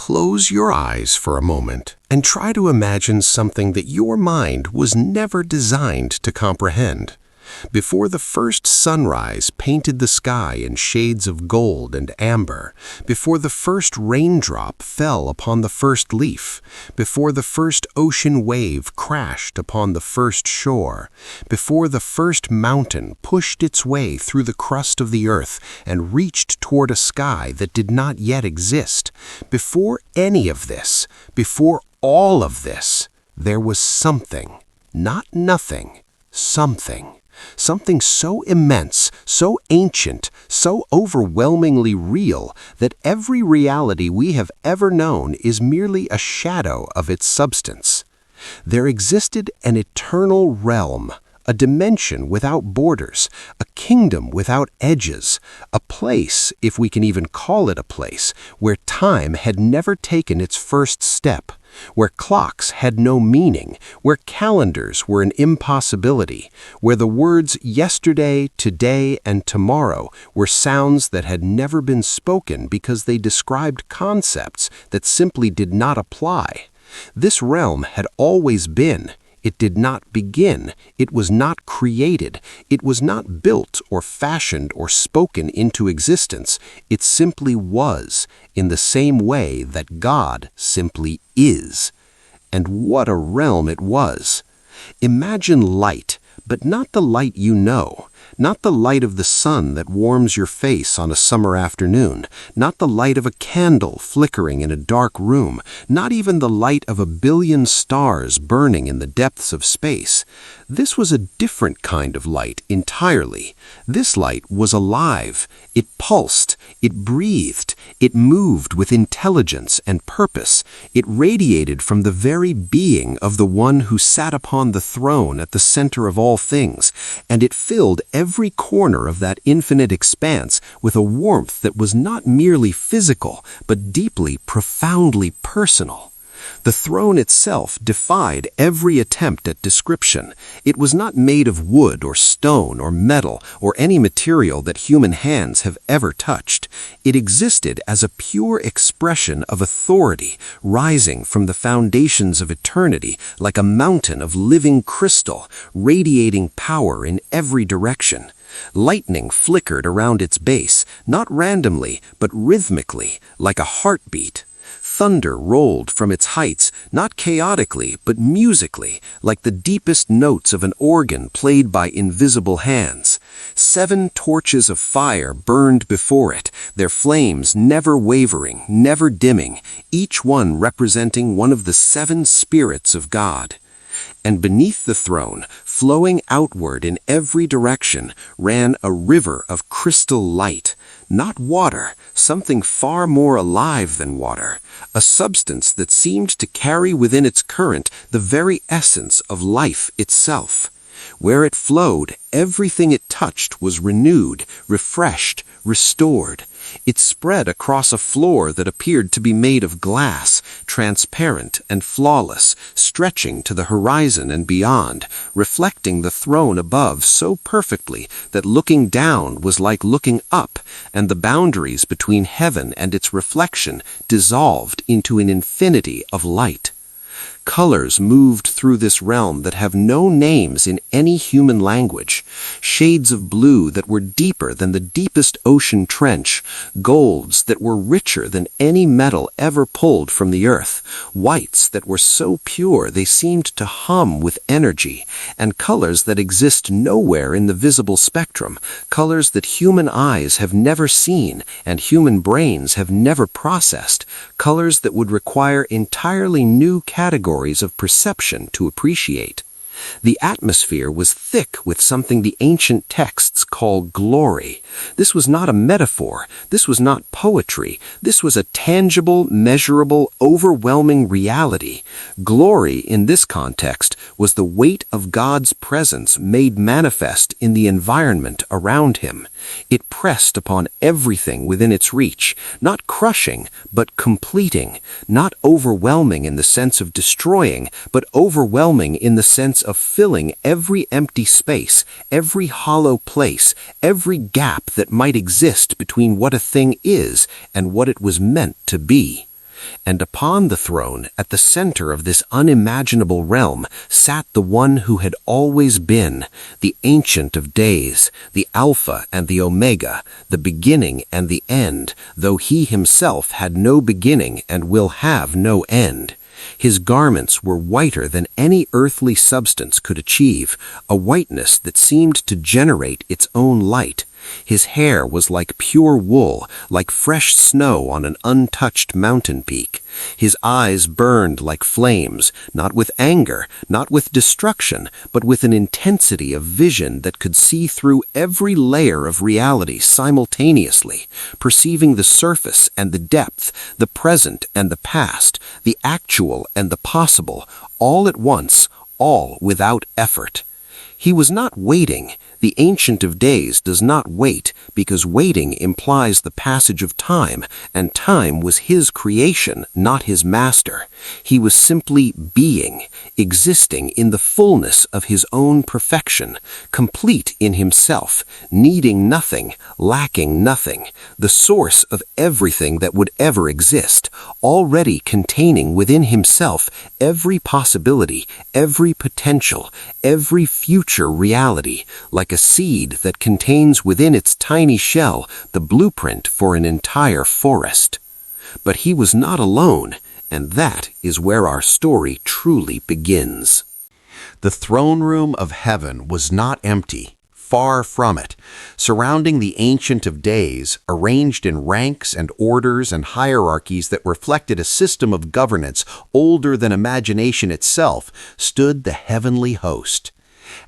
Close your eyes for a moment and try to imagine something that your mind was never designed to comprehend. Before the first sunrise painted the sky in shades of gold and amber, before the first raindrop fell upon the first leaf, before the first ocean wave crashed upon the first shore, before the first mountain pushed its way through the crust of the earth and reached toward a sky that did not yet exist, before any of this, before all of this, there was something, not nothing, something. Something so immense, so ancient, so overwhelmingly real that every reality we have ever known is merely a shadow of its substance. There existed an eternal realm, a dimension without borders, a kingdom without edges, a place, if we can even call it a place, where time had never taken its first step, where clocks had no meaning, where calendars were an impossibility, where the words yesterday, today, and tomorrow were sounds that had never been spoken because they described concepts that simply did not apply. This realm had always been. It did not begin. It was not created. It was not built or fashioned or spoken into existence. It simply was, in the same way that God simply is. And what a realm it was! Imagine light, but not the light you know. Not the light of the sun that warms your face on a summer afternoon, not the light of a candle flickering in a dark room, not even the light of a billion stars burning in the depths of space. This was a different kind of light entirely. This light was alive. It pulsed. It breathed. It moved with intelligence and purpose. It radiated from the very being of the one who sat upon the throne at the center of all things, and it filled every corner of that infinite expanse with a warmth that was not merely physical, but deeply, profoundly personal. The throne itself defied every attempt at description. It was not made of wood or stone or metal or any material that human hands have ever touched. It existed as a pure expression of authority, rising from the foundations of eternity like a mountain of living crystal, radiating power in every direction. Lightning flickered around its base, not randomly, but rhythmically, like a heartbeat. Thunder rolled from its heights, not chaotically, but musically, like the deepest notes of an organ played by invisible hands. 7 torches of fire burned before it, their flames never wavering, never dimming, each one representing one of the 7 spirits of God. And beneath the throne, flowing outward in every direction, ran a river of crystal light. Not water, something far more alive than water, a substance that seemed to carry within its current the very essence of life itself. Where it flowed, everything it touched was renewed, refreshed, restored. It spread across a floor that appeared to be made of glass, transparent and flawless, stretching to the horizon and beyond, reflecting the throne above so perfectly that looking down was like looking up, and the boundaries between heaven and its reflection dissolved into an infinity of light. Colors moved through this realm that have no names in any human language. Shades of blue that were deeper than the deepest ocean trench, golds that were richer than any metal ever pulled from the earth, whites that were so pure they seemed to hum with energy, and colors that exist nowhere in the visible spectrum, colors that human eyes have never seen and human brains have never processed, colors that would require entirely new categories of perception to appreciate. The atmosphere was thick with something the ancient texts call glory. This was not a metaphor. This was not poetry. This was a tangible, measurable, overwhelming reality. Glory, in this context, was the weight of God's presence made manifest in the environment around him. It pressed upon everything within its reach, not crushing, but completing, not overwhelming in the sense of destroying, but overwhelming in the sense of filling every empty space, every hollow place, every gap that might exist between what a thing is and what it was meant to be. And upon the throne, at the center of this unimaginable realm, sat the one who had always been, the Ancient of Days, the Alpha and the Omega, the beginning and the end, though he himself had no beginning and will have no end. His garments were whiter than any earthly substance could achieve, a whiteness that seemed to generate its own light. His hair was like pure wool, like fresh snow on an untouched mountain peak. His eyes burned like flames, not with anger, not with destruction, but with an intensity of vision that could see through every layer of reality simultaneously, perceiving the surface and the depth, the present and the past, the actual and the possible, all at once, all without effort. He was not waiting. The Ancient of Days does not wait, because waiting implies the passage of time, and time was his creation, not his master. He was simply being, existing in the fullness of his own perfection, complete in himself, needing nothing, lacking nothing, the source of everything that would ever exist, already containing within himself every possibility, every potential, every future reality, like a seed that contains within its tiny shell the blueprint for an entire forest. But he was not alone, and that is where our story truly begins. The throne room of heaven was not empty. Far from it. Surrounding the Ancient of Days, arranged in ranks and orders and hierarchies that reflected a system of governance older than imagination itself, stood the heavenly host.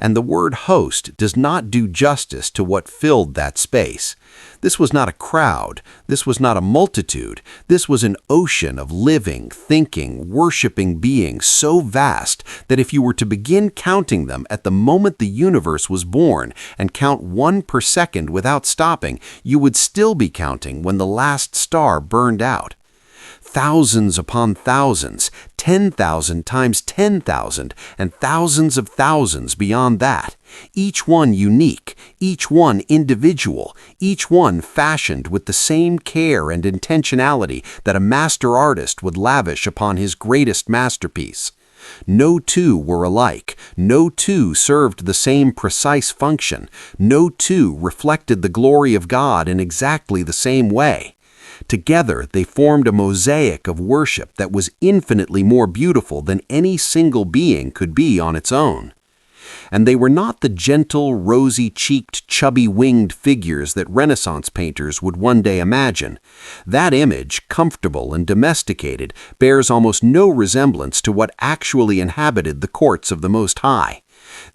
And the word host does not do justice to what filled that space. This was not a crowd. This was not a multitude. This was an ocean of living, thinking, worshiping beings so vast that if you were to begin counting them at the moment the universe was born and count one per second without stopping, you would still be counting when the last star burned out. Thousands upon thousands, 10,000 times 10,000, and thousands of thousands beyond that, each one unique, each one individual, each one fashioned with the same care and intentionality that a master artist would lavish upon his greatest masterpiece. No two were alike. No two served the same precise function. No two reflected the glory of God in exactly the same way. Together, they formed a mosaic of worship that was infinitely more beautiful than any single being could be on its own. And they were not the gentle, rosy-cheeked, chubby-winged figures that Renaissance painters would one day imagine. That image, comfortable and domesticated, bears almost no resemblance to what actually inhabited the courts of the Most High.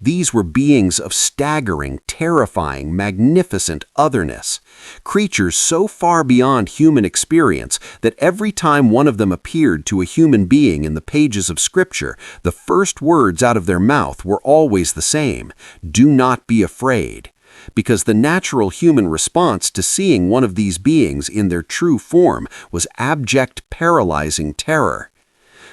These were beings of staggering, terrifying, magnificent otherness, creatures so far beyond human experience that every time one of them appeared to a human being in the pages of Scripture, the first words out of their mouth were always the same: "Do not be afraid." Because the natural human response to seeing one of these beings in their true form was abject, paralyzing terror.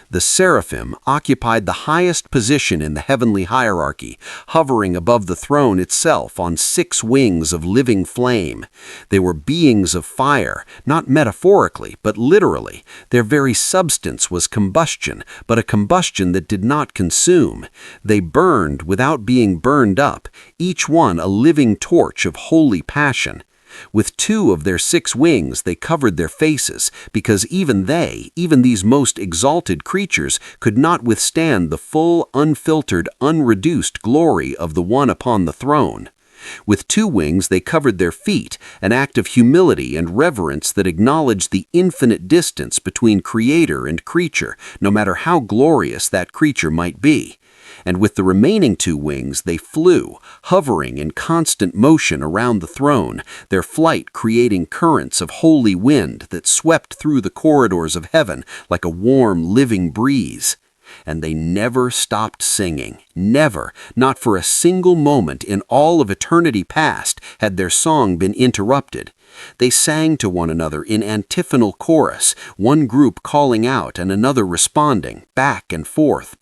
The seraphim occupied the highest position in the heavenly hierarchy, hovering above the throne itself on 6 wings of living flame. They were beings of fire, not metaphorically, but literally. Their very substance was combustion, but a combustion that did not consume. They burned without being burned up, each one a living torch of holy passion. With 2 of their 6 wings they covered their faces, because even these most exalted creatures, could not withstand the full, unfiltered, unreduced glory of the one upon the throne. With 2 wings they covered their feet, an act of humility and reverence that acknowledged the infinite distance between creator and creature, no matter how glorious that creature might be. And with the remaining 2 wings they flew, hovering in constant motion around the throne, their flight creating currents of holy wind that swept through the corridors of heaven like a warm, living breeze. And they never stopped singing. Never, not for a single moment in all of eternity past, had their song been interrupted. They sang to one another in antiphonal chorus, one group calling out and another responding, back and forth,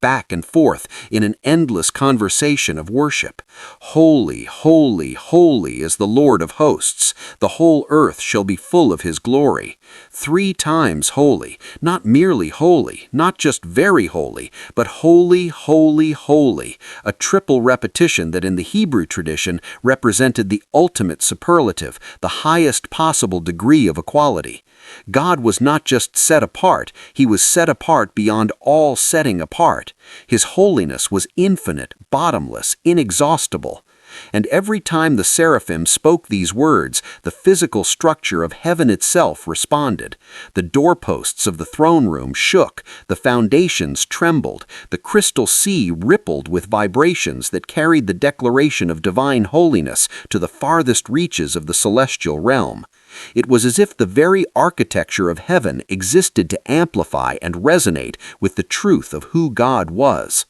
in an endless conversation of worship. Holy, holy, holy is the Lord of hosts. The whole earth shall be full of his glory. 3 times holy, not merely holy, not just very holy, but holy, holy, holy, a triple repetition that in the Hebrew tradition represented the ultimate superlative, the highest possible degree of equality. God was not just set apart, he was set apart beyond all setting apart. His holiness was infinite, bottomless, inexhaustible. And every time the seraphim spoke these words, the physical structure of heaven itself responded. The doorposts of the throne room shook, the foundations trembled, the crystal sea rippled with vibrations that carried the declaration of divine holiness to the farthest reaches of the celestial realm. It was as if the very architecture of heaven existed to amplify and resonate with the truth of who God was.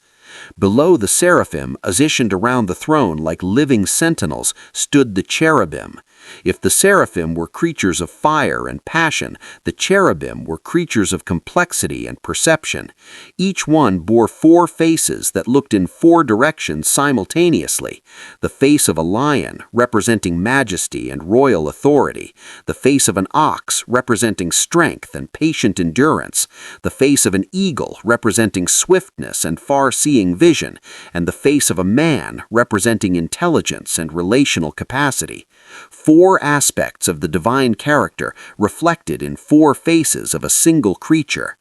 Below the seraphim, positioned around the throne like living sentinels, stood the cherubim. If the seraphim were creatures of fire and passion, the cherubim were creatures of complexity and perception. Each one bore 4 faces that looked in 4 directions simultaneously. The face of a lion, representing majesty and royal authority. The face of an ox, representing strength and patient endurance. The face of an eagle, representing swiftness and far-seeing vision. And the face of a man, representing intelligence and relational capacity. 4 aspects of the divine character reflected in 4 faces of a single creature.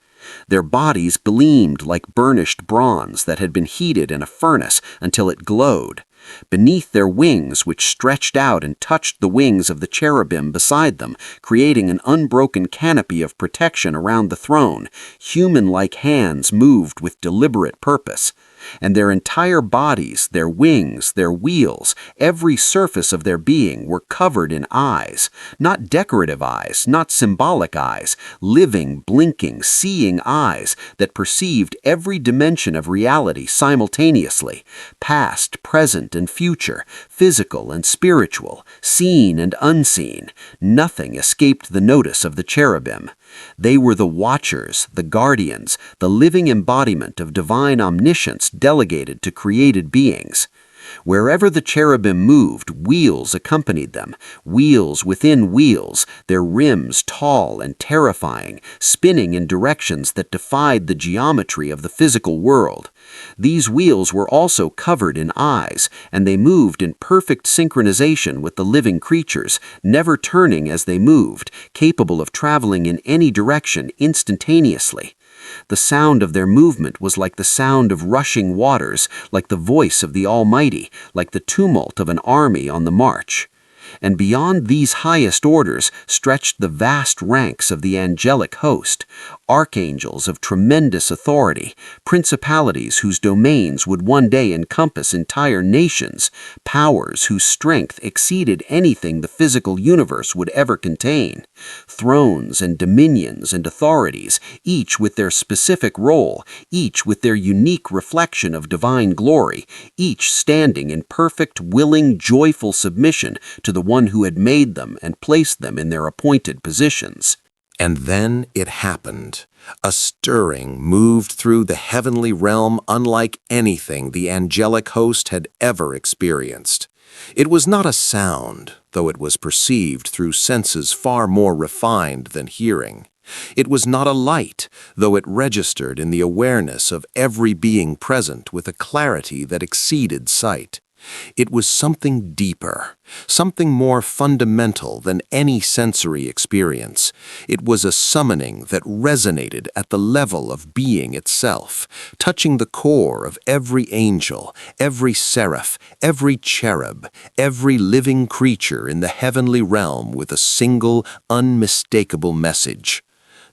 Their bodies gleamed like burnished bronze that had been heated in a furnace until it glowed. Beneath their wings, which stretched out and touched the wings of the cherubim beside them, creating an unbroken canopy of protection around the throne, human-like hands moved with deliberate purpose. And their entire bodies, their wings, their wheels, every surface of their being were covered in eyes, not decorative eyes, not symbolic eyes, living, blinking, seeing eyes that perceived every dimension of reality simultaneously, past, present, and future, physical and spiritual, seen and unseen. Nothing escaped the notice of the cherubim. They were the watchers, the guardians, the living embodiment of divine omniscience delegated to created beings. Wherever the cherubim moved, wheels accompanied them, wheels within wheels, their rims tall and terrifying, spinning in directions that defied the geometry of the physical world. These wheels were also covered in eyes, and they moved in perfect synchronization with the living creatures, never turning as they moved, capable of traveling in any direction instantaneously. The sound of their movement was like the sound of rushing waters, like the voice of the Almighty, like the tumult of an army on the march. And beyond these highest orders stretched the vast ranks of the angelic host, archangels of tremendous authority, principalities whose domains would one day encompass entire nations, powers whose strength exceeded anything the physical universe would ever contain, thrones and dominions and authorities, each with their specific role, each with their unique reflection of divine glory, each standing in perfect, willing, joyful submission to the one who had made them and placed them in their appointed positions. And then it happened. A stirring moved through the heavenly realm unlike anything the angelic host had ever experienced. It was not a sound, though it was perceived through senses far more refined than hearing. It was not a light, though it registered in the awareness of every being present with a clarity that exceeded sight. It was something deeper, something more fundamental than any sensory experience. It was a summoning that resonated at the level of being itself, touching the core of every angel, every seraph, every cherub, every living creature in the heavenly realm with a single, unmistakable message.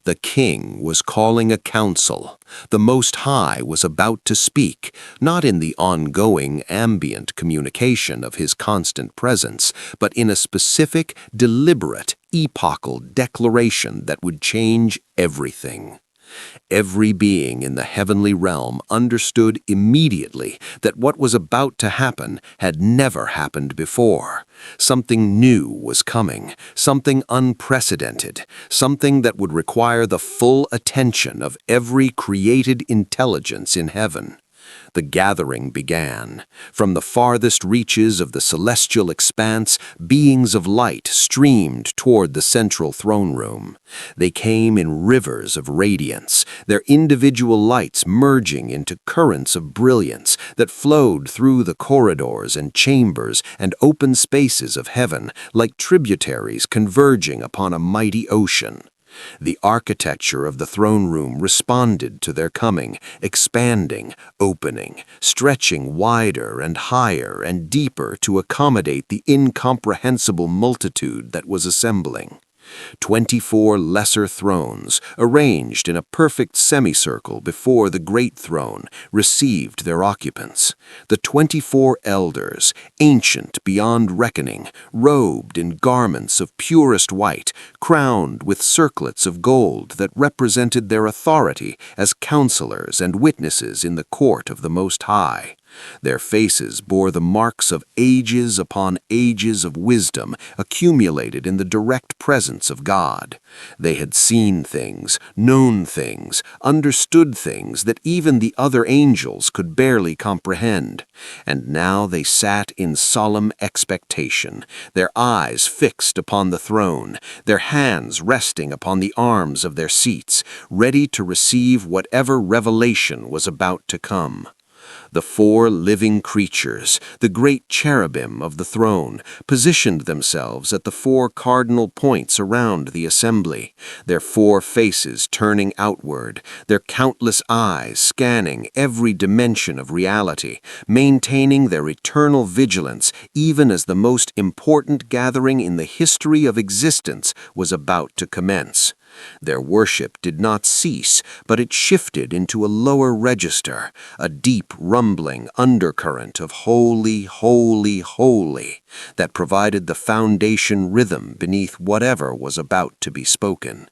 The king was calling a council. The Most High was about to speak, not in the ongoing, ambient communication of his constant presence, but in a specific, deliberate, epochal declaration that would change everything. Every being in the heavenly realm understood immediately that what was about to happen had never happened before. Something new was coming, something unprecedented, something that would require the full attention of every created intelligence in heaven. The gathering began. From the farthest reaches of the celestial expanse, beings of light streamed toward the central throne room. They came in rivers of radiance, their individual lights merging into currents of brilliance that flowed through the corridors and chambers and open spaces of heaven like tributaries converging upon a mighty ocean. The architecture of the throne room responded to their coming, expanding, opening, stretching wider and higher and deeper to accommodate the incomprehensible multitude that was assembling. 24 lesser thrones, arranged in a perfect semicircle before the great throne, received their occupants. The 24 elders, ancient beyond reckoning, robed in garments of purest white, crowned with circlets of gold that represented their authority as counselors and witnesses in the court of the Most High. Their faces bore the marks of ages upon ages of wisdom accumulated in the direct presence of God. They had seen things, known things, understood things that even the other angels could barely comprehend. And now they sat in solemn expectation, their eyes fixed upon the throne, their hands resting upon the arms of their seats, ready to receive whatever revelation was about to come. The 4 living creatures, the great cherubim of the throne, positioned themselves at the 4 cardinal points around the assembly, their 4 faces turning outward, their countless eyes scanning every dimension of reality, maintaining their eternal vigilance even as the most important gathering in the history of existence was about to commence. Their worship did not cease, but it shifted into a lower register, a deep rumbling undercurrent of holy, holy, holy, that provided the foundation rhythm beneath whatever was about to be spoken.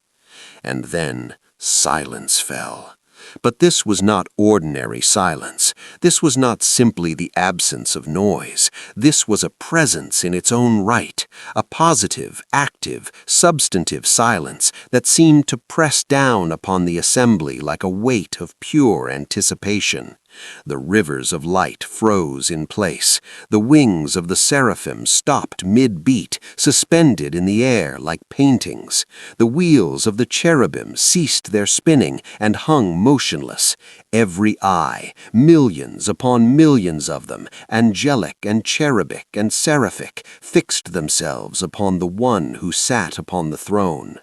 And then silence fell. But this was not ordinary silence. This was not simply the absence of noise. This was a presence in its own right, a positive, active, substantive silence that seemed to press down upon the assembly like a weight of pure anticipation. The rivers of light froze in place. The wings of the seraphim stopped mid-beat, suspended in the air like paintings. The wheels of the cherubim ceased their spinning and hung motionless. Every eye, millions upon millions of them, angelic and cherubic and seraphic, fixed themselves upon the one who sat upon the throne.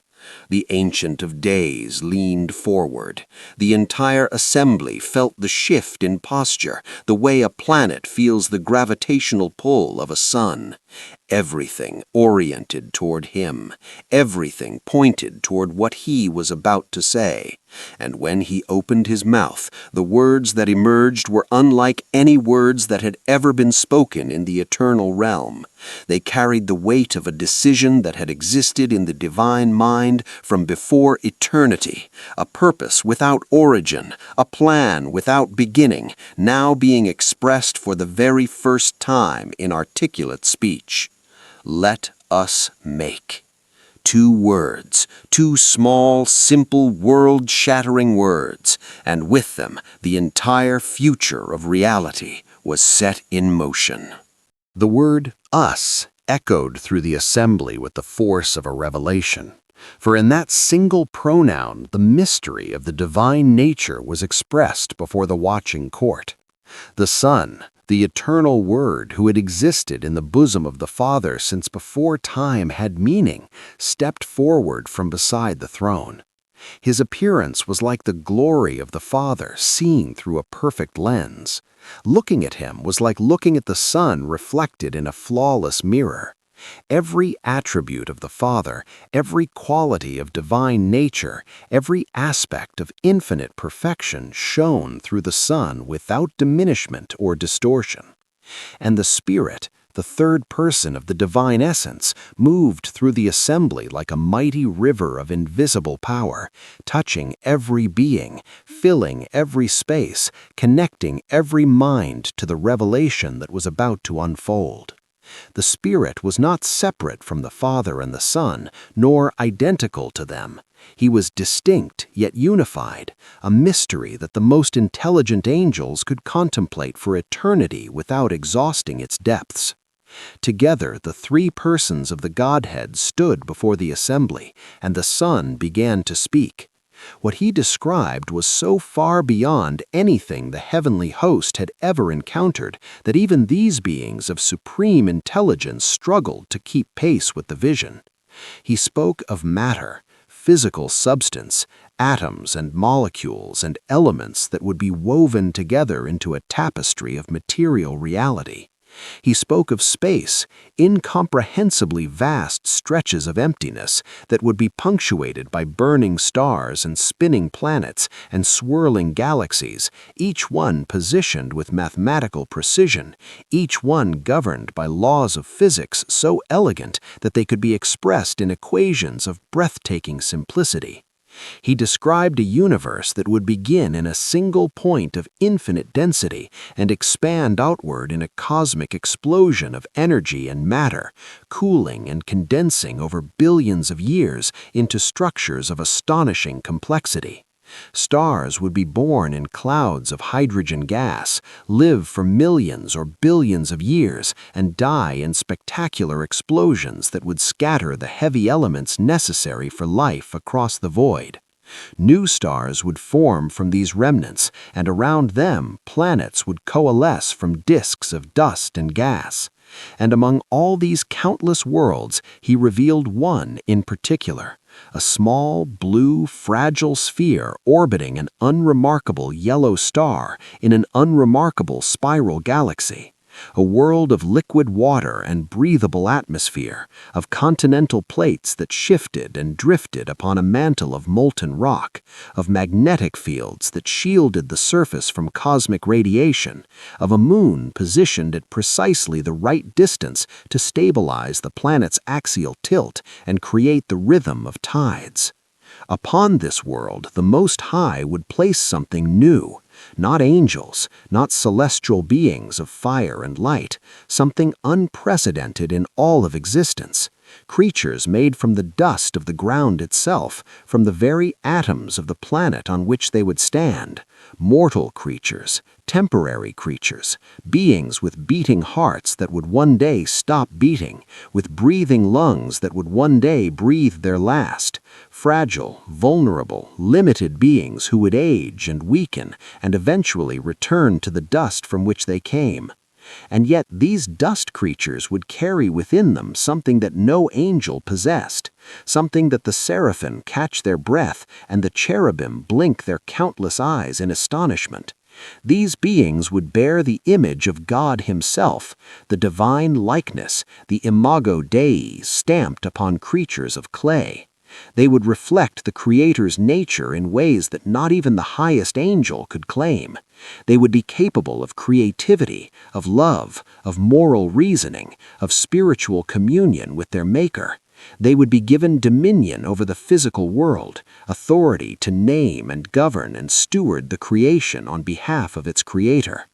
The Ancient of Days leaned forward. The entire assembly felt the shift in posture, the way a planet feels the gravitational pull of a sun. Everything oriented toward him. Everything pointed toward what he was about to say. And when he opened his mouth, the words that emerged were unlike any words that had ever been spoken in the eternal realm. They carried the weight of a decision that had existed in the divine mind from before eternity, a purpose without origin, a plan without beginning, now being expressed for the very first time in articulate speech. Let us make. 2 words, 2 small, simple, world-shattering words, and with them the entire future of reality was set in motion. The word us echoed through the assembly with the force of a revelation. For in that single pronoun, the mystery of the divine nature was expressed before the watching court. The Son, the eternal Word who had existed in the bosom of the Father since before time had meaning, stepped forward from beside the throne. His appearance was like the glory of the Father seen through a perfect lens. Looking at him was like looking at the sun reflected in a flawless mirror. Every attribute of the Father, every quality of divine nature, every aspect of infinite perfection shone through the Son without diminishment or distortion. And the Spirit, the third person of the divine essence, moved through the assembly like a mighty river of invisible power, touching every being, filling every space, connecting every mind to the revelation that was about to unfold. The Spirit was not separate from the Father and the Son, nor identical to them. He was distinct yet unified, a mystery that the most intelligent angels could contemplate for eternity without exhausting its depths. Together, the three persons of the Godhead stood before the assembly, and the Son began to speak. What he described was so far beyond anything the heavenly host had ever encountered that even these beings of supreme intelligence struggled to keep pace with the vision. He spoke of matter, physical substance, atoms and molecules and elements that would be woven together into a tapestry of material reality. He spoke of space, incomprehensibly vast stretches of emptiness that would be punctuated by burning stars and spinning planets and swirling galaxies, each one positioned with mathematical precision, each one governed by laws of physics so elegant that they could be expressed in equations of breathtaking simplicity. He described a universe that would begin in a single point of infinite density and expand outward in a cosmic explosion of energy and matter, cooling and condensing over billions of years into structures of astonishing complexity. Stars would be born in clouds of hydrogen gas, live for millions or billions of years, and die in spectacular explosions that would scatter the heavy elements necessary for life across the void. New stars would form from these remnants, and around them planets would coalesce from disks of dust and gas. And among all these countless worlds, he revealed one in particular, a small, blue, fragile sphere orbiting an unremarkable yellow star in an unremarkable spiral galaxy. A world of liquid water and breathable atmosphere, of continental plates that shifted and drifted upon a mantle of molten rock, of magnetic fields that shielded the surface from cosmic radiation, of a moon positioned at precisely the right distance to stabilize the planet's axial tilt and create the rhythm of tides. Upon this world, the Most High would place something new, not angels, not celestial beings of fire and light, something unprecedented in all of existence, creatures made from the dust of the ground itself, from the very atoms of the planet on which they would stand, mortal creatures, temporary creatures, beings with beating hearts that would one day stop beating, with breathing lungs that would one day breathe their last, fragile, vulnerable, limited beings who would age and weaken and eventually return to the dust from which they came. And yet these dust creatures would carry within them something that no angel possessed, something that the seraphim catch their breath and the cherubim blink their countless eyes in astonishment. These beings would bear the image of God himself, the divine likeness, the imago Dei stamped upon creatures of clay. They would reflect the Creator's nature in ways that not even the highest angel could claim. They would be capable of creativity, of love, of moral reasoning, of spiritual communion with their Maker. They would be given dominion over the physical world, authority to name and govern and steward the creation on behalf of its Creator.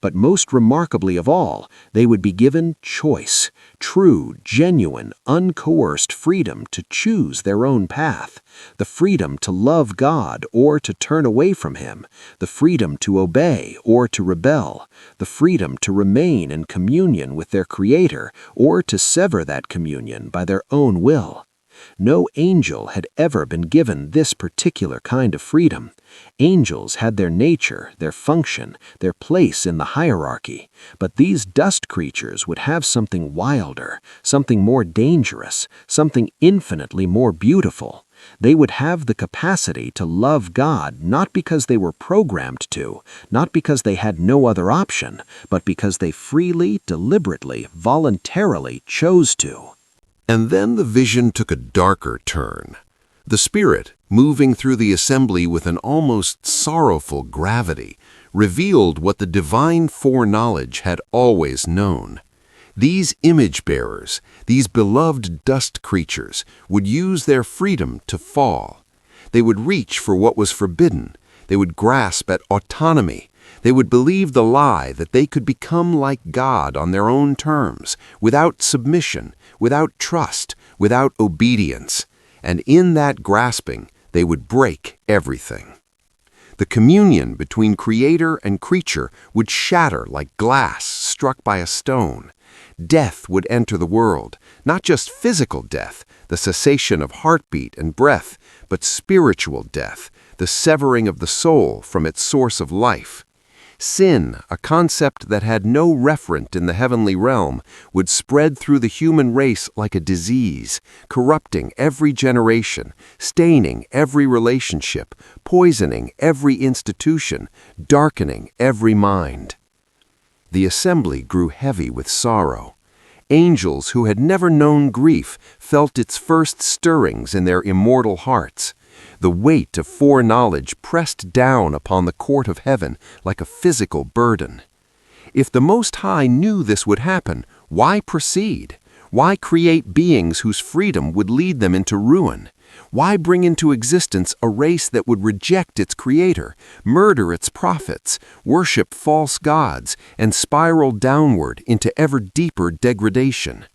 But most remarkably of all, they would be given choice, true, genuine, uncoerced freedom to choose their own path, the freedom to love God or to turn away from Him, the freedom to obey or to rebel, the freedom to remain in communion with their Creator or to sever that communion by their own will. No angel had ever been given this particular kind of freedom. Angels had their nature, their function, their place in the hierarchy, but these dust creatures would have something wilder, something more dangerous, something infinitely more beautiful. They would have the capacity to love God not because they were programmed to, not because they had no other option, but because they freely, deliberately, voluntarily chose to. And then the vision took a darker turn. The Spirit, moving through the assembly with an almost sorrowful gravity, revealed what the divine foreknowledge had always known. These image-bearers, these beloved dust creatures, would use their freedom to fall. They would reach for what was forbidden. They would grasp at autonomy. They would believe the lie that they could become like God on their own terms, without submission, without trust, without obedience. and in that grasping, they would break everything. The communion between creator and creature would shatter like glass struck by a stone. Death would enter the world, not just physical death, the cessation of heartbeat and breath, but spiritual death, the severing of the soul from its source of life. Sin, a concept that had no referent in the heavenly realm, would spread through the human race like a disease, corrupting every generation, staining every relationship, poisoning every institution, darkening every mind. The assembly grew heavy with sorrow. Angels who had never known grief felt its first stirrings in their immortal hearts. The weight of foreknowledge pressed down upon the court of heaven like a physical burden. If the Most High knew this would happen, why proceed? Why create beings whose freedom would lead them into ruin? Why bring into existence a race that would reject its creator, murder its prophets, worship false gods, and spiral downward into ever deeper degradation?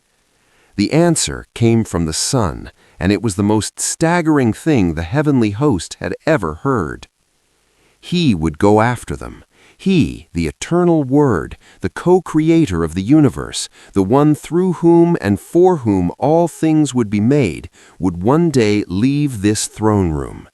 The answer came from the Son, and it was the most staggering thing the heavenly host had ever heard. He would go after them. He, the eternal Word, the co-creator of the universe, the one through whom and for whom all things would be made, would one day leave this throne room.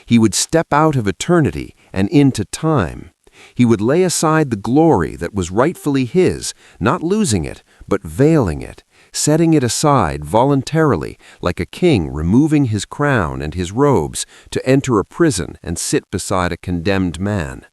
He would step out of eternity and into time. He would lay aside the glory that was rightfully his, not losing it, but veiling it, setting it aside voluntarily like a king removing his crown and his robes to enter a prison and sit beside a condemned man.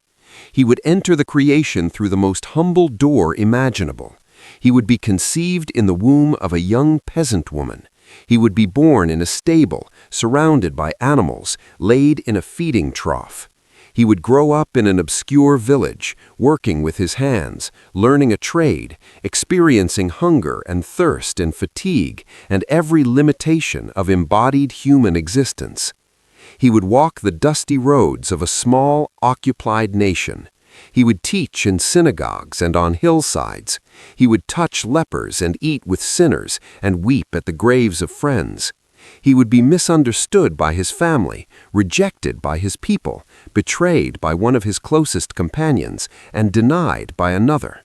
He would enter the creation through the most humble door imaginable. He would be conceived in the womb of a young peasant woman. He would be born in a stable, surrounded by animals, laid in a feeding trough. He would grow up in an obscure village, working with his hands, learning a trade, experiencing hunger and thirst and fatigue, and every limitation of embodied human existence. He would walk the dusty roads of a small, occupied nation. He would teach in synagogues and on hillsides. He would touch lepers and eat with sinners and weep at the graves of friends. He would be misunderstood by his family, rejected by his people, betrayed by one of his closest companions, and denied by another.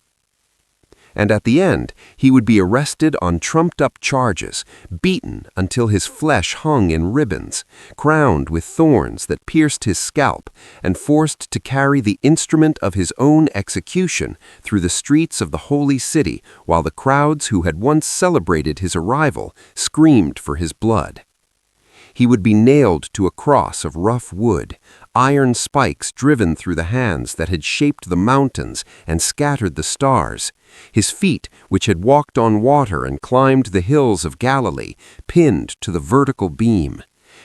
And at the end, he would be arrested on trumped-up charges, beaten until his flesh hung in ribbons, crowned with thorns that pierced his scalp, and forced to carry the instrument of his own execution through the streets of the holy city while the crowds who had once celebrated his arrival screamed for his blood. He would be nailed to a cross of rough wood, iron spikes driven through the hands that had shaped the mountains and scattered the stars, his feet, which had walked on water and climbed the hills of Galilee, pinned to the vertical beam.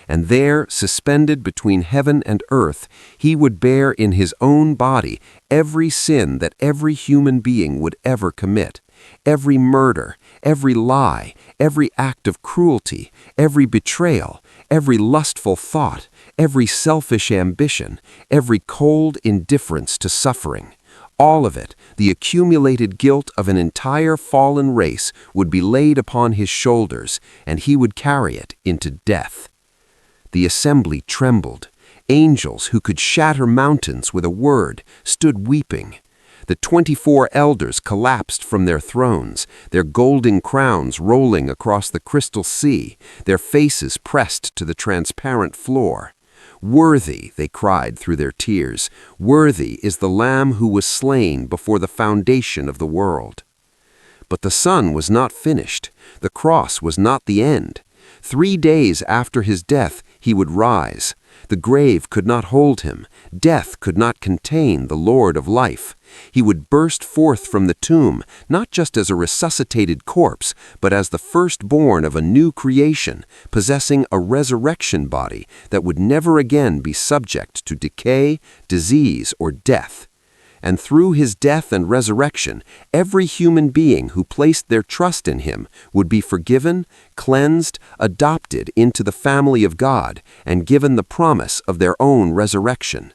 And there, suspended between heaven and earth, he would bear in his own body every sin that every human being would ever commit, every murder, every lie, every act of cruelty, every betrayal, every lustful thought, every selfish ambition, every cold indifference to suffering. All of it, the accumulated guilt of an entire fallen race, would be laid upon his shoulders, and he would carry it into death. The assembly trembled. Angels who could shatter mountains with a word stood weeping. The 24 elders collapsed from their thrones, their golden crowns rolling across the crystal sea, their faces pressed to the transparent floor. "Worthy," they cried through their tears, "worthy is the Lamb who was slain before the foundation of the world." But the Son was not finished. The cross was not the end. 3 days after his death, he would rise. The grave could not hold him. Death could not contain the Lord of life. He would burst forth from the tomb, not just as a resuscitated corpse, but as the firstborn of a new creation, possessing a resurrection body that would never again be subject to decay, disease, or death. And through his death and resurrection, every human being who placed their trust in him would be forgiven, cleansed, adopted into the family of God, and given the promise of their own resurrection.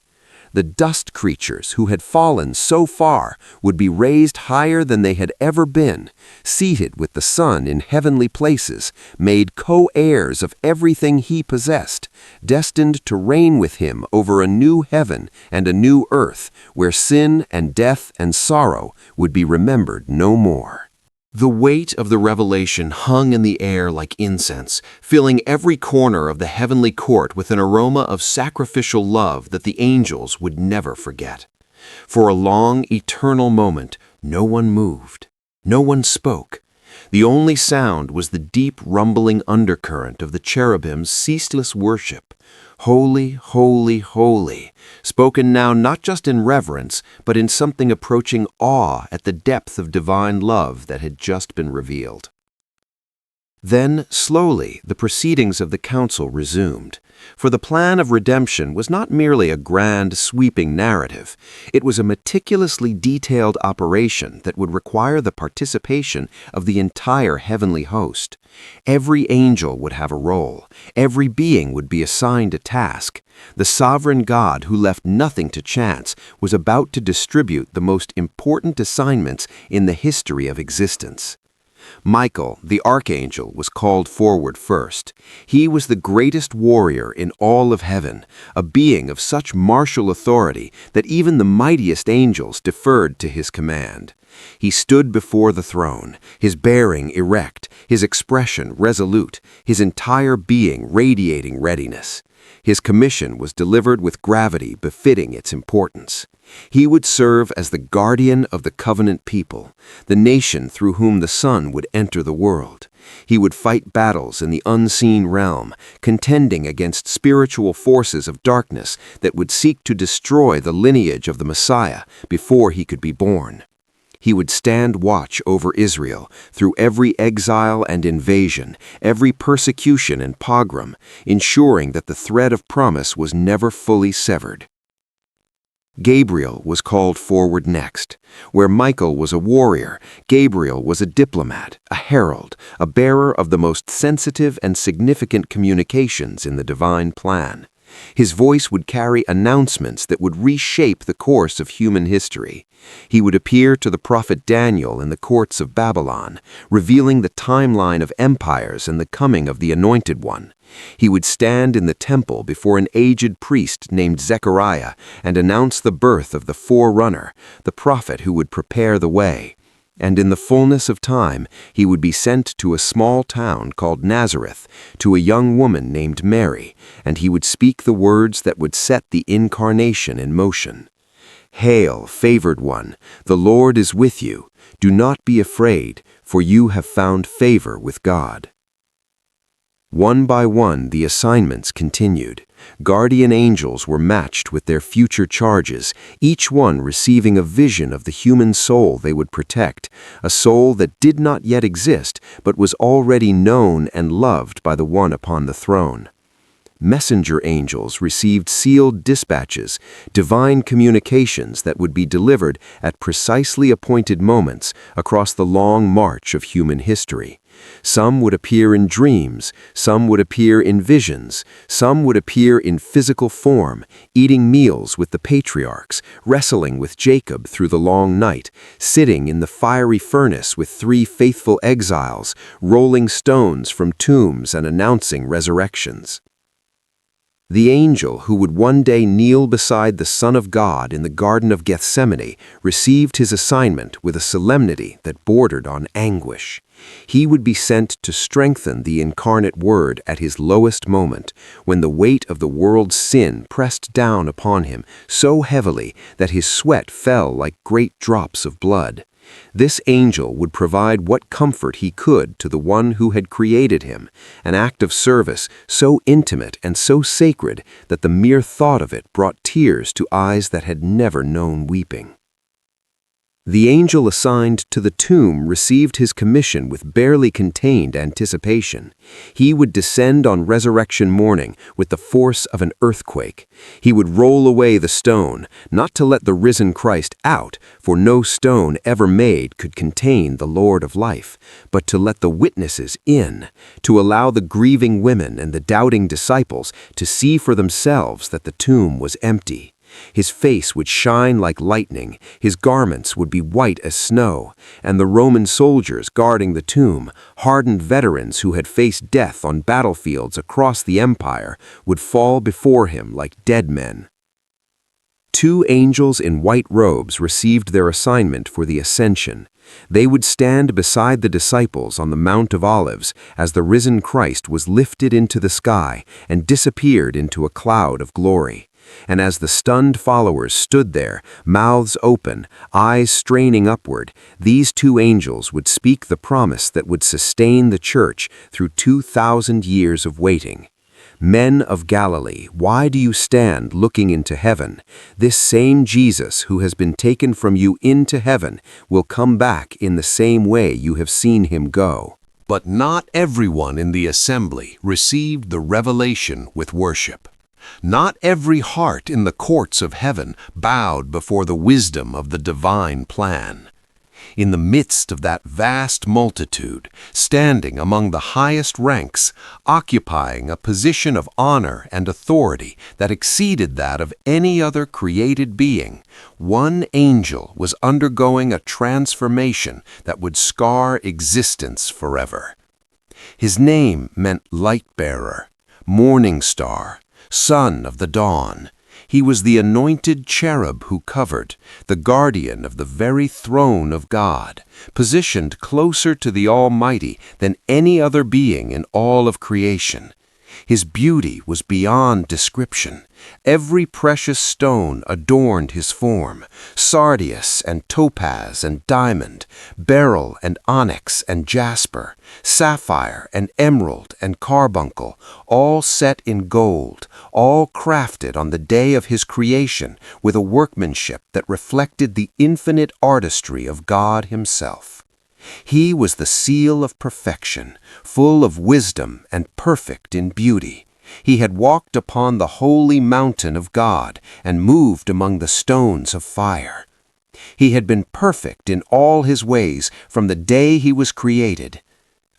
The dust creatures who had fallen so far would be raised higher than they had ever been, seated with the Son in heavenly places, made co-heirs of everything he possessed, destined to reign with him over a new heaven and a new earth, where sin and death and sorrow would be remembered no more. The weight of the revelation hung in the air like incense, filling every corner of the heavenly court with an aroma of sacrificial love that the angels would never forget. For a long, eternal moment, no one moved. No one spoke. The only sound was the deep, rumbling undercurrent of the cherubim's ceaseless worship. Holy, holy, holy, spoken now not just in reverence, but in something approaching awe at the depth of divine love that had just been revealed. Then, slowly, the proceedings of the council resumed. For the plan of redemption was not merely a grand, sweeping narrative. It was a meticulously detailed operation that would require the participation of the entire heavenly host. Every angel would have a role. Every being would be assigned a task. The sovereign God who left nothing to chance was about to distribute the most important assignments in the history of existence. Michael, the archangel, was called forward first. He was the greatest warrior in all of heaven, a being of such martial authority that even the mightiest angels deferred to his command. He stood before the throne, his bearing erect, his expression resolute, his entire being radiating readiness. His commission was delivered with gravity befitting its importance. He would serve as the guardian of the covenant people, the nation through whom the Son would enter the world. He would fight battles in the unseen realm, contending against spiritual forces of darkness that would seek to destroy the lineage of the Messiah before he could be born. He would stand watch over Israel through every exile and invasion, every persecution and pogrom, ensuring that the thread of promise was never fully severed. Gabriel was called forward next. Where Michael was a warrior, Gabriel was a diplomat, a herald, a bearer of the most sensitive and significant communications in the divine plan. His voice would carry announcements that would reshape the course of human history. He would appear to the prophet Daniel in the courts of Babylon, revealing the timeline of empires and the coming of the Anointed One. He would stand in the temple before an aged priest named Zechariah and announce the birth of the forerunner, the prophet who would prepare the way. And in the fullness of time, he would be sent to a small town called Nazareth, to a young woman named Mary, and he would speak the words that would set the incarnation in motion. "Hail, favored one, the Lord is with you. Do not be afraid, for you have found favor with God." One by one, the assignments continued. Guardian angels were matched with their future charges, each one receiving a vision of the human soul they would protect, a soul that did not yet exist, but was already known and loved by the one upon the throne. Messenger angels received sealed dispatches, divine communications that would be delivered at precisely appointed moments across the long march of human history. Some would appear in dreams, some would appear in visions, some would appear in physical form, eating meals with the patriarchs, wrestling with Jacob through the long night, sitting in the fiery furnace with 3 faithful exiles, rolling stones from tombs and announcing resurrections. The angel who would one day kneel beside the Son of God in the Garden of Gethsemane received his assignment with a solemnity that bordered on anguish. He would be sent to strengthen the incarnate Word at his lowest moment, when the weight of the world's sin pressed down upon him so heavily that his sweat fell like great drops of blood. This angel would provide what comfort he could to the one who had created him, an act of service so intimate and so sacred that the mere thought of it brought tears to eyes that had never known weeping. The angel assigned to the tomb received his commission with barely contained anticipation. He would descend on resurrection morning with the force of an earthquake. He would roll away the stone, not to let the risen Christ out, for no stone ever made could contain the Lord of life, but to let the witnesses in, to allow the grieving women and the doubting disciples to see for themselves that the tomb was empty. His face would shine like lightning, his garments would be white as snow, and the Roman soldiers guarding the tomb, hardened veterans who had faced death on battlefields across the empire, would fall before him like dead men. 2 angels in white robes received their assignment for the ascension. They would stand beside the disciples on the Mount of Olives as the risen Christ was lifted into the sky and disappeared into a cloud of glory. And as the stunned followers stood there, mouths open, eyes straining upward, these 2 angels would speak the promise that would sustain the church through 2,000 years of waiting. Men of Galilee, why do you stand looking into heaven? This same Jesus who has been taken from you into heaven will come back in the same way you have seen him go. But not everyone in the assembly received the revelation with worship. Not every heart in the courts of heaven bowed before the wisdom of the divine plan. In the midst of that vast multitude, standing among the highest ranks, occupying a position of honor and authority that exceeded that of any other created being, one angel was undergoing a transformation that would scar existence forever. His name meant light-bearer, morning star, son of the dawn. He was the anointed cherub who covered, the guardian of the very throne of God, positioned closer to the Almighty than any other being in all of creation. His beauty was beyond description. Every precious stone adorned his form, sardius and topaz and diamond, beryl and onyx and jasper, sapphire and emerald and carbuncle, all set in gold, all crafted on the day of his creation with a workmanship that reflected the infinite artistry of God himself. He was the seal of perfection, full of wisdom and perfect in beauty. He had walked upon the holy mountain of God and moved among the stones of fire. He had been perfect in all his ways from the day he was created,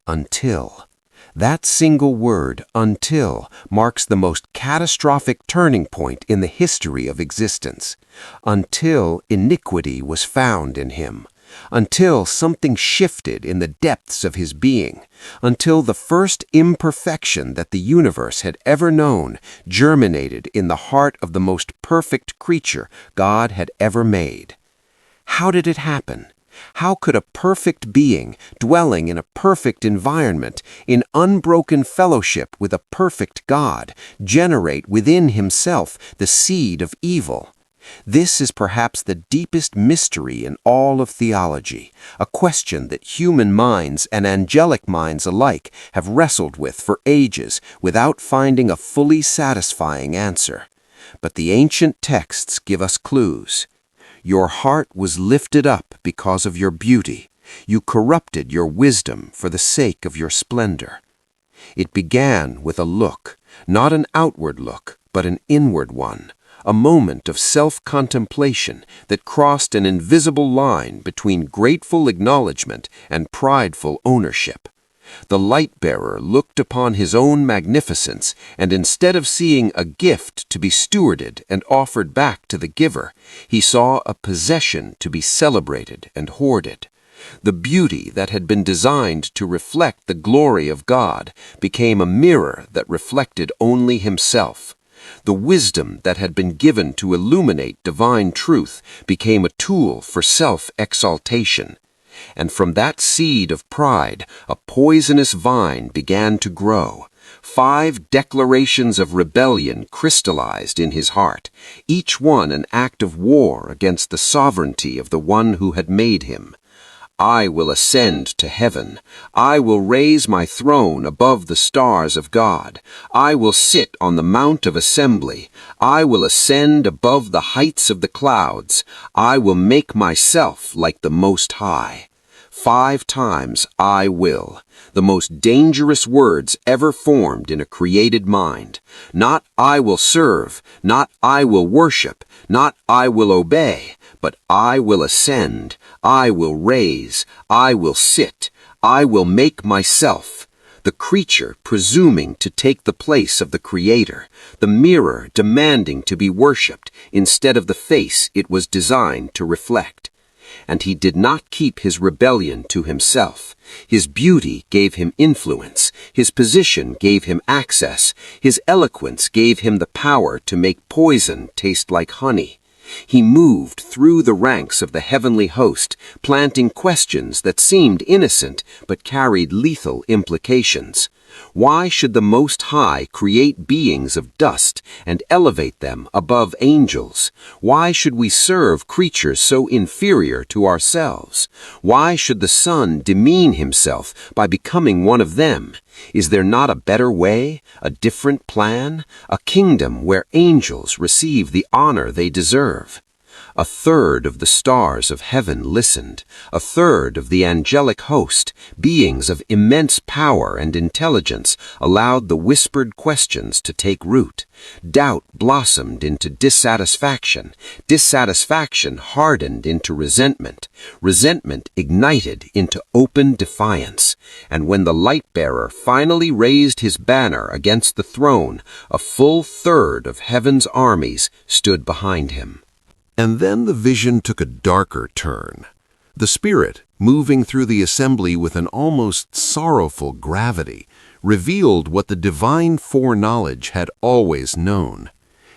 until. That single word, until, marks the most catastrophic turning point in the history of existence. Until iniquity was found in him. Until something shifted in the depths of his being, until the first imperfection that the universe had ever known germinated in the heart of the most perfect creature God had ever made. How did it happen? How could a perfect being, dwelling in a perfect environment, in unbroken fellowship with a perfect God, generate within himself the seed of evil? This is perhaps the deepest mystery in all of theology, a question that human minds and angelic minds alike have wrestled with for ages without finding a fully satisfying answer. But the ancient texts give us clues. Your heart was lifted up because of your beauty. You corrupted your wisdom for the sake of your splendor. It began with a look, not an outward look, but an inward one. A moment of self-contemplation that crossed an invisible line between grateful acknowledgement and prideful ownership. The light-bearer looked upon his own magnificence, and instead of seeing a gift to be stewarded and offered back to the giver, he saw a possession to be celebrated and hoarded. The beauty that had been designed to reflect the glory of God became a mirror that reflected only himself. The wisdom that had been given to illuminate divine truth became a tool for self-exaltation. And from that seed of pride, a poisonous vine began to grow. 5 declarations of rebellion crystallized in his heart, each one an act of war against the sovereignty of the one who had made him. I will ascend to heaven. I will raise my throne above the stars of God. I will sit on the mount of assembly. I will ascend above the heights of the clouds. I will make myself like the Most High. 5 times I will, the most dangerous words ever formed in a created mind. Not I will serve, not I will worship, not I will obey, but I will ascend, I will raise, I will sit, I will make myself. the creature presuming to take the place of the Creator, the mirror demanding to be worshipped instead of the face it was designed to reflect. And he did not keep his rebellion to himself. His beauty gave him influence, his position gave him access, his eloquence gave him the power to make poison taste like honey. He moved through the ranks of the heavenly host, planting questions that seemed innocent but carried lethal implications. Why should the Most High create beings of dust and elevate them above angels? Why should we serve creatures so inferior to ourselves? Why should the Son demean himself by becoming one of them? Is there not a better way, a different plan, a kingdom where angels receive the honor they deserve? A third of the stars of heaven listened, a third of the angelic host, beings of immense power and intelligence, allowed the whispered questions to take root. Doubt blossomed into dissatisfaction, dissatisfaction hardened into resentment, resentment ignited into open defiance. And when the light-bearer finally raised his banner against the throne, a full third of heaven's armies stood behind him. And then the vision took a darker turn. The Spirit, moving through the assembly with an almost sorrowful gravity, revealed what the divine foreknowledge had always known.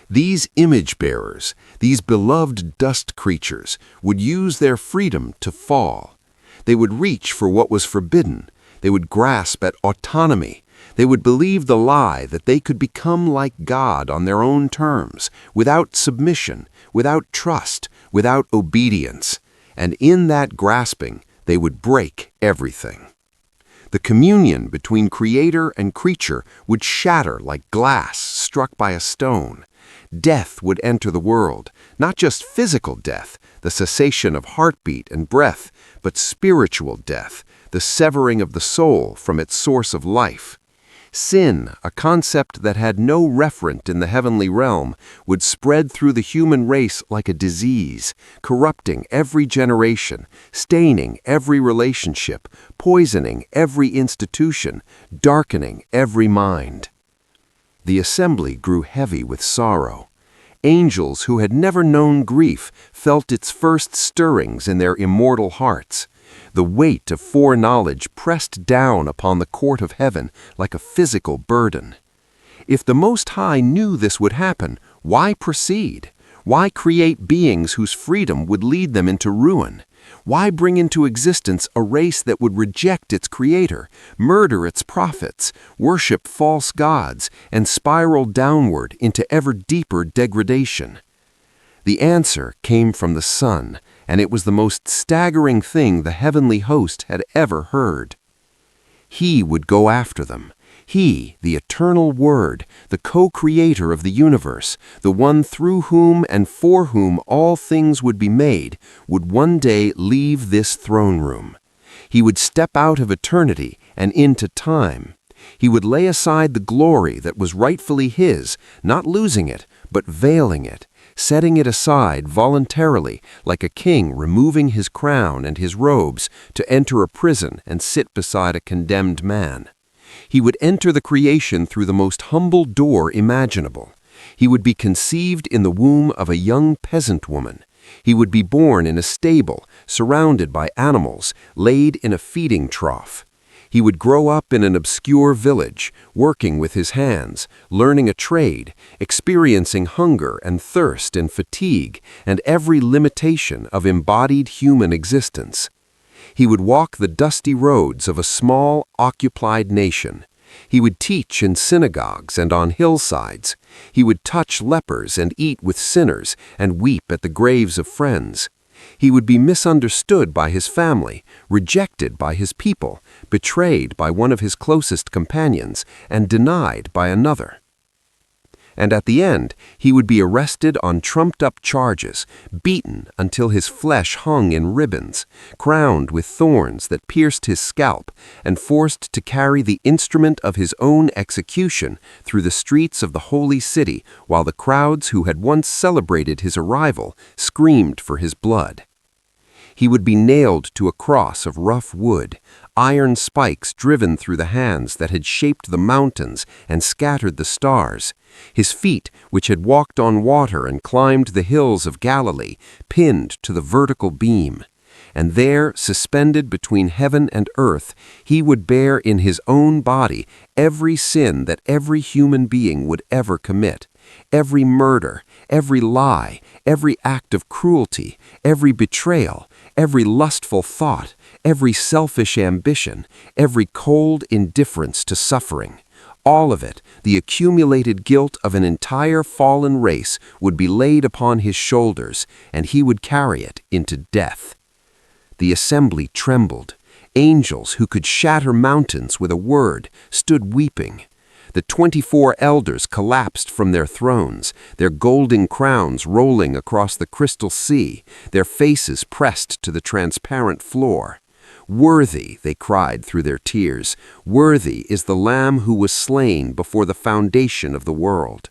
These image-bearers, these beloved dust creatures, would use their freedom to fall. They would reach for what was forbidden. They would grasp at autonomy. They would believe the lie that they could become like God on their own terms, without submission, without trust, without obedience. And in that grasping, they would break everything. The communion between creator and creature would shatter like glass struck by a stone. Death would enter the world, not just physical death, the cessation of heartbeat and breath, but spiritual death, the severing of the soul from its source of life. Sin, a concept that had no referent in the heavenly realm, would spread through the human race like a disease, corrupting every generation, staining every relationship, poisoning every institution, darkening every mind. The assembly grew heavy with sorrow. Angels who had never known grief felt its first stirrings in their immortal hearts. The weight of foreknowledge pressed down upon the court of heaven like a physical burden. If the Most High knew this would happen, why proceed? Why create beings whose freedom would lead them into ruin? Why bring into existence a race that would reject its creator, murder its prophets, worship false gods, and spiral downward into ever deeper degradation? The answer came from the Son, and it was the most staggering thing the heavenly host had ever heard. He would go after them. He, the eternal Word, the co-creator of the universe, the one through whom and for whom all things would be made, would one day leave this throne room. He would step out of eternity and into time. He would lay aside the glory that was rightfully his, not losing it, but veiling it, setting it aside voluntarily, like a king removing his crown and his robes to enter a prison and sit beside a condemned man. He would enter the creation through the most humble door imaginable. He would be conceived in the womb of a young peasant woman. He would be born in a stable, surrounded by animals, laid in a feeding trough. He would grow up in an obscure village, working with his hands, learning a trade, experiencing hunger and thirst and fatigue, and every limitation of embodied human existence. He would walk the dusty roads of a small, occupied nation. He would teach in synagogues and on hillsides. He would touch lepers and eat with sinners and weep at the graves of friends. He would be misunderstood by his family, rejected by his people, betrayed by one of his closest companions, and denied by another. And at the end, he would be arrested on trumped-up charges, beaten until his flesh hung in ribbons, crowned with thorns that pierced his scalp, and forced to carry the instrument of his own execution through the streets of the holy city, while the crowds who had once celebrated his arrival screamed for his blood. He would be nailed to a cross of rough wood, iron spikes driven through the hands that had shaped the mountains and scattered the stars, his feet, which had walked on water and climbed the hills of Galilee, pinned to the vertical beam. And there, suspended between heaven and earth, he would bear in his own body every sin that every human being would ever commit, every murder, every lie, every act of cruelty, every betrayal, every lustful thought, every selfish ambition, every cold indifference to suffering. All of it, the accumulated guilt of an entire fallen race, would be laid upon his shoulders, and he would carry it into death. The assembly trembled. Angels who could shatter mountains with a word stood weeping. The 24 elders collapsed from their thrones, their golden crowns rolling across the crystal sea, their faces pressed to the transparent floor. "Worthy," they cried through their tears, "worthy is the Lamb who was slain before the foundation of the world."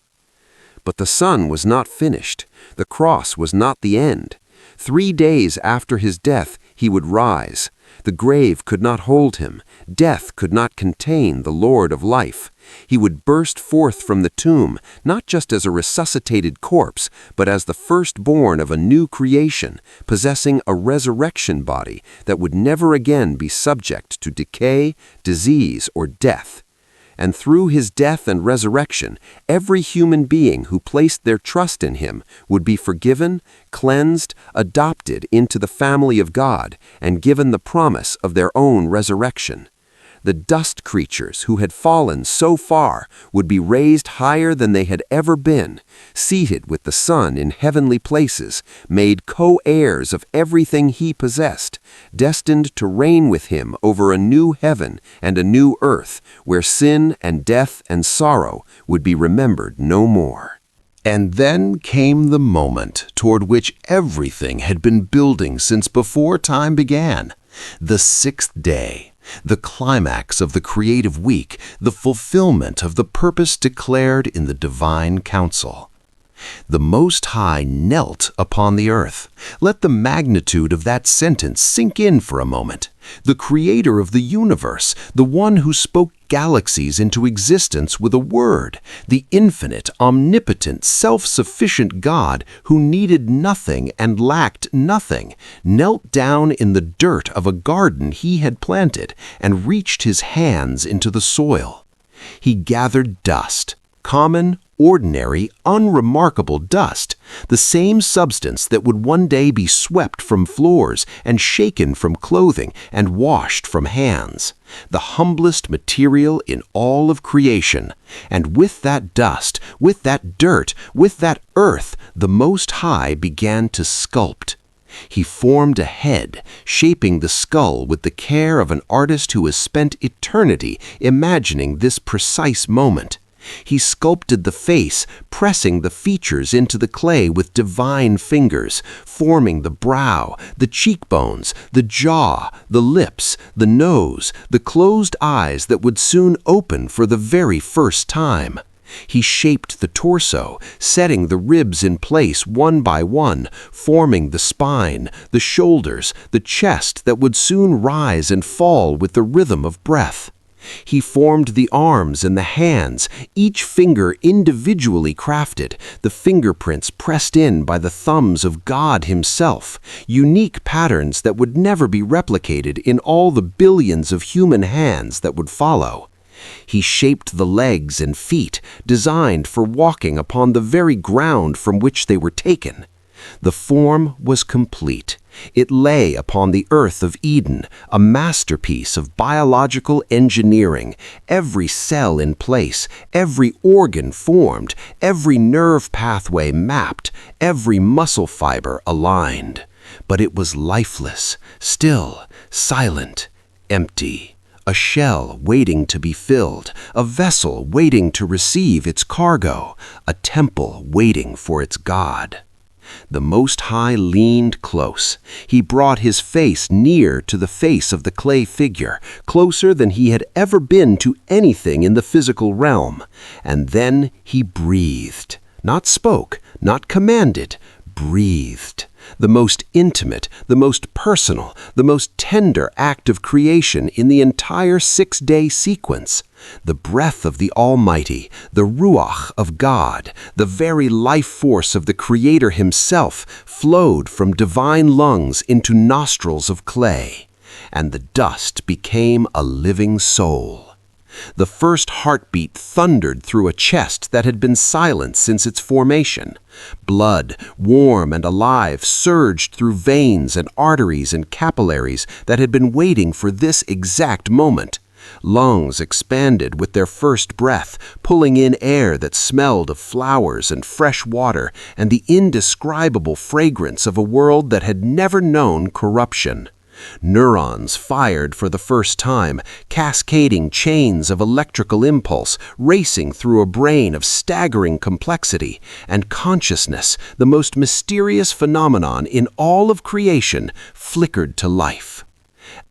But the Son was not finished. The cross was not the end. 3 days after his death, he would rise. The grave could not hold him. Death could not contain the Lord of life. He would burst forth from the tomb, not just as a resuscitated corpse, but as the firstborn of a new creation, possessing a resurrection body that would never again be subject to decay, disease, or death. And through his death and resurrection, every human being who placed their trust in him would be forgiven, cleansed, adopted into the family of God, and given the promise of their own resurrection. The dust creatures who had fallen so far would be raised higher than they had ever been, seated with the Son in heavenly places, made co-heirs of everything he possessed, destined to reign with him over a new heaven and a new earth, where sin and death and sorrow would be remembered no more. And then came the moment toward which everything had been building since before time began, the 6th day. The climax of the creative week, the fulfillment of the purpose declared in the divine counsel. The Most High knelt upon the earth. Let the magnitude of that sentence sink in for a moment. The creator of the universe, the one who spoke galaxies into existence with a word, the infinite, omnipotent, self-sufficient God who needed nothing and lacked nothing, knelt down in the dirt of a garden he had planted and reached his hands into the soil. He gathered dust, common, ordinary, unremarkable dust, the same substance that would one day be swept from floors and shaken from clothing and washed from hands, the humblest material in all of creation. And with that dust, with that dirt, with that earth, the Most High began to sculpt. He formed a head, shaping the skull with the care of an artist who has spent eternity imagining this precise moment. He sculpted the face, pressing the features into the clay with divine fingers, forming the brow, the cheekbones, the jaw, the lips, the nose, the closed eyes that would soon open for the very first time. He shaped the torso, setting the ribs in place one by one, forming the spine, the shoulders, the chest that would soon rise and fall with the rhythm of breath. He formed the arms and the hands, each finger individually crafted, the fingerprints pressed in by the thumbs of God himself, unique patterns that would never be replicated in all the billions of human hands that would follow. He shaped the legs and feet, designed for walking upon the very ground from which they were taken. The form was complete. It lay upon the earth of Eden, a masterpiece of biological engineering, every cell in place, every organ formed, every nerve pathway mapped, every muscle fiber aligned. But it was lifeless, still, silent, empty. A shell waiting to be filled, a vessel waiting to receive its cargo, a temple waiting for its God. The Most High leaned close. He brought his face near to the face of the clay figure, closer than he had ever been to anything in the physical realm. And then he breathed. Not spoke, not commanded, breathed. the most intimate, the most personal, the most tender act of creation in the entire 6-day sequence. The breath of the Almighty, the Ruach of God, the very life force of the Creator Himself, flowed from divine lungs into nostrils of clay, and the dust became a living soul. The first heartbeat thundered through a chest that had been silent since its formation. Blood, warm and alive, surged through veins and arteries and capillaries that had been waiting for this exact moment. Lungs expanded with their first breath, pulling in air that smelled of flowers and fresh water and the indescribable fragrance of a world that had never known corruption. Neurons fired for the first time, cascading chains of electrical impulse racing through a brain of staggering complexity, and consciousness, the most mysterious phenomenon in all of creation, flickered to life.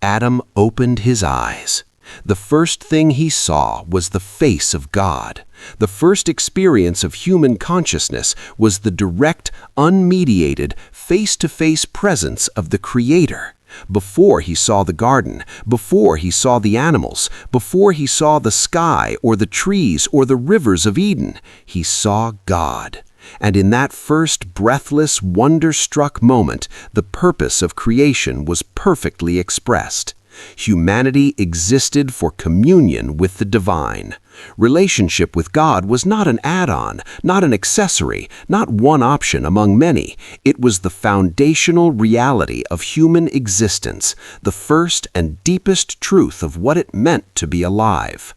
Adam opened his eyes. The first thing he saw was the face of God. The first experience of human consciousness was the direct, unmediated, face-to-face presence of the Creator. Before he saw the garden, before he saw the animals, before he saw the sky or the trees or the rivers of Eden, he saw God. And in that first breathless, wonder-struck moment, the purpose of creation was perfectly expressed. Humanity existed for communion with the divine. Relationship with God was not an add-on, not an accessory, not one option among many. It was the foundational reality of human existence, the first and deepest truth of what it meant to be alive.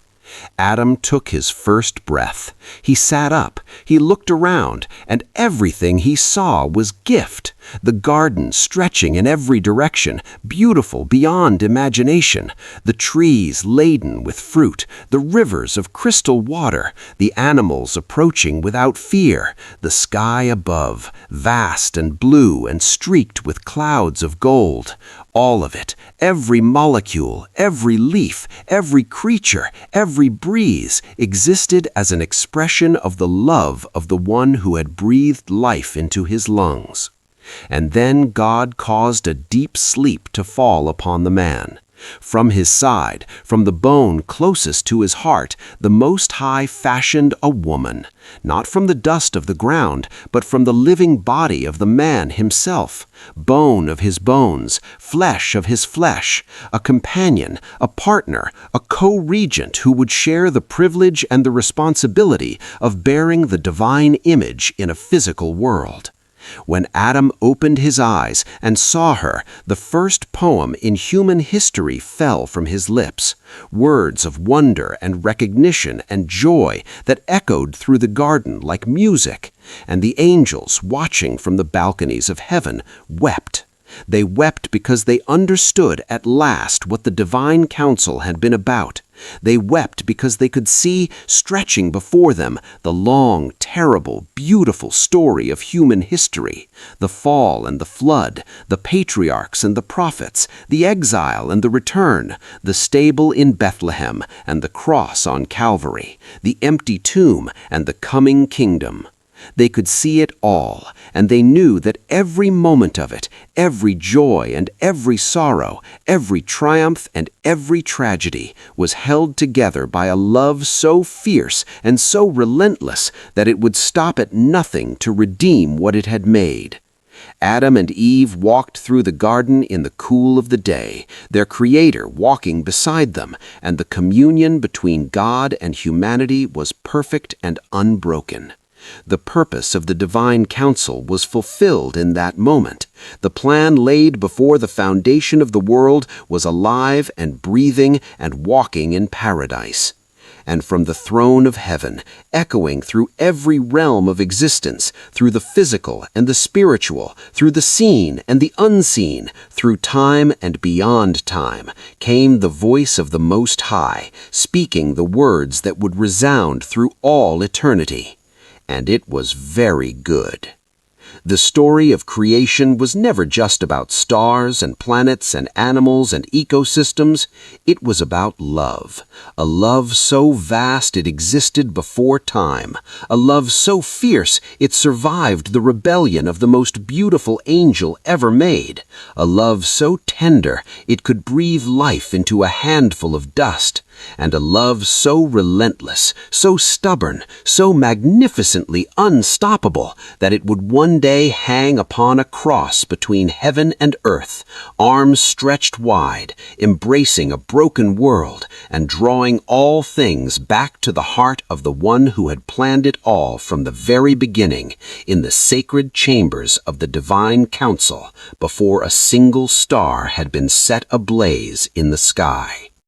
Adam took his first breath. He sat up, he looked around, and everything he saw was gift. The garden stretching in every direction, beautiful beyond imagination, the trees laden with fruit, the rivers of crystal water, the animals approaching without fear, the sky above, vast and blue and streaked with clouds of gold. All of it, every molecule, every leaf, every creature, every breeze, existed as an expression of the love of the one who had breathed life into his lungs. And then God caused a deep sleep to fall upon the man. From his side, from the bone closest to his heart, the Most High fashioned a woman, not from the dust of the ground, but from the living body of the man himself, bone of his bones, flesh of his flesh, a companion, a partner, a co-regent who would share the privilege and the responsibility of bearing the divine image in a physical world. When Adam opened his eyes and saw her, the first poem in human history fell from his lips, words of wonder and recognition and joy that echoed through the garden like music, and the angels, watching from the balconies of heaven, wept. They wept because they understood at last what the divine counsel had been about. They wept because they could see, stretching before them, the long, terrible, beautiful story of human history, the fall and the flood, the patriarchs and the prophets, the exile and the return, the stable in Bethlehem and the cross on Calvary, the empty tomb and the coming kingdom. They could see it all, and they knew that every moment of it, every joy and every sorrow, every triumph and every tragedy, was held together by a love so fierce and so relentless that it would stop at nothing to redeem what it had made. Adam and Eve walked through the garden in the cool of the day, their Creator walking beside them, and the communion between God and humanity was perfect and unbroken. The purpose of the divine counsel was fulfilled in that moment. The plan laid before the foundation of the world was alive and breathing and walking in paradise. And from the throne of heaven, echoing through every realm of existence, through the physical and the spiritual, through the seen and the unseen, through time and beyond time, came the voice of the Most High, speaking the words that would resound through all eternity. And it was very good. The story of creation was never just about stars and planets and animals and ecosystems. It was about love. A love so vast it existed before time. A love so fierce it survived the rebellion of the most beautiful angel ever made. A love so tender it could breathe life into a handful of dust. And a love so relentless, so stubborn, so magnificently unstoppable that it would one day hang upon a cross between heaven and earth, arms stretched wide, embracing a broken world and drawing all things back to the heart of the one who had planned it all from the very beginning, in the sacred chambers of the divine council, before a single star had been set ablaze in the sky.